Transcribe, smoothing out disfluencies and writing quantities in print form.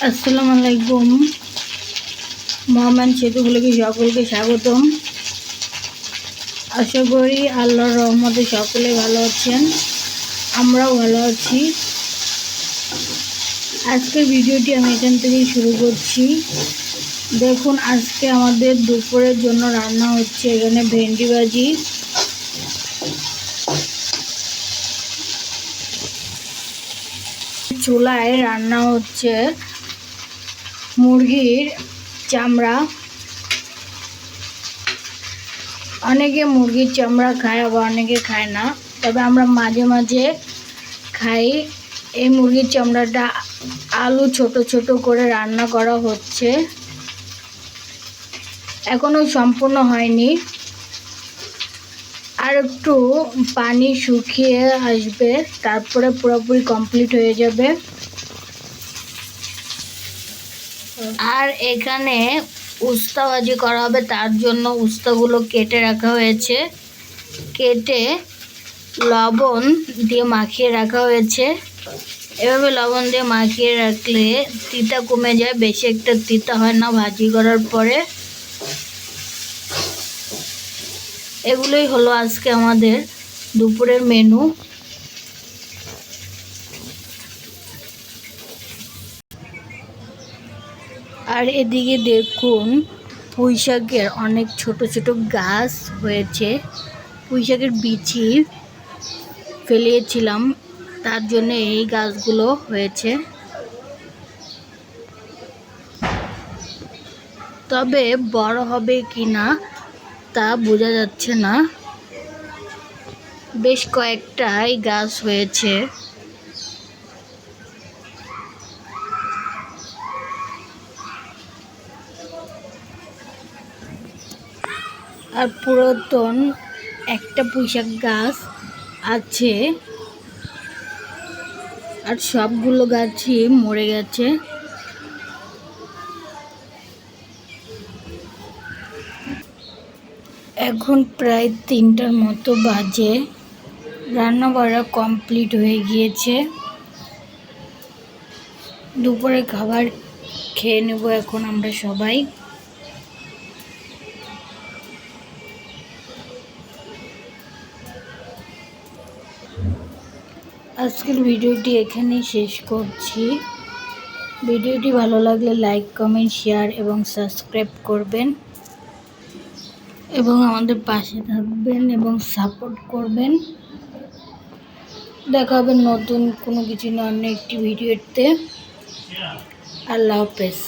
আসসালামু আলাইকুম। মহামান সেতু ব্লগে সকলকে স্বাগতম। আশা করি আল্লাহর রহমতে সকলে ভালো আছেন, আমরাও ভালো আছি। আজকের ভিডিওটি আমি এখান থেকেই শুরু করছি। দেখুন, আজকে আমাদের দুপুরের জন্য রান্না হচ্ছে এখানে ভেন্ডি ভাজি, চুলায় রান্না হচ্ছে মুরগির চামড়া। অনেকে মুরগির চামড়া খায়, আবার অনেকে খায় না, তবে আমরা মাঝে মাঝে খাই। এই মুরগির চামড়াটা আলু ছোট ছোট করে রান্না করা হচ্ছে, এখনো সম্পূর্ণ হয়নি, আর একটু পানি শুকিয়ে আসবে, তারপরে পুরোপুরি কমপ্লিট হয়ে যাবে। আর এখানে উস্তা ভাজি করা হবে, তার জন্য উস্তাগুলো কেটে রাখা হয়েছে, কেটে লবণ দিয়ে মাখিয়ে রাখা হয়েছে। এভাবে লবণ দিয়ে মাখিয়ে রাখলে তিতা কমে যায়, বেশি একটা তিতা হয় না ভাজি করার পরে। এগুলোই হলো আজকে আমাদের দুপুরের মেনু। আর এদিকে দেখুন, পুঁই শাকের অনেক ছোট ছোট গাছ হয়েছে। পুঁই শাকের বিচি ফেলিয়েছিলাম, তার জন্য এই গাছগুলো হয়েছে। তবে বড় হবে কি না তা বোঝা যাচ্ছে না, বেশ কয়েকটাই গাছ হয়েছে। আর পুরাতন একটা পুঁইশাক গাছ আছে, আর সবগুলো গাছই মরে গেছে। এখন প্রায় 3টার মতো বাজে, রান্না বাড়া কমপ্লিট হয়ে গিয়েছে। দুপুরে খাবার খেয়ে নেব এখন আমরা সবাই। আজকের ভিডিওটি এখানেই শেষ করছি। ভিডিওটি ভালো লাগলে লাইক, কমেন্ট, শেয়ার এবং সাবস্ক্রাইব করবেন, এবং আমাদের পাশে থাকবেন এবং সাপোর্ট করবেন। দেখা হবে নতুন কোনো কিছু নিয়ে অন্য একটি ভিডিওতে। আল্লাহ হাফেজ।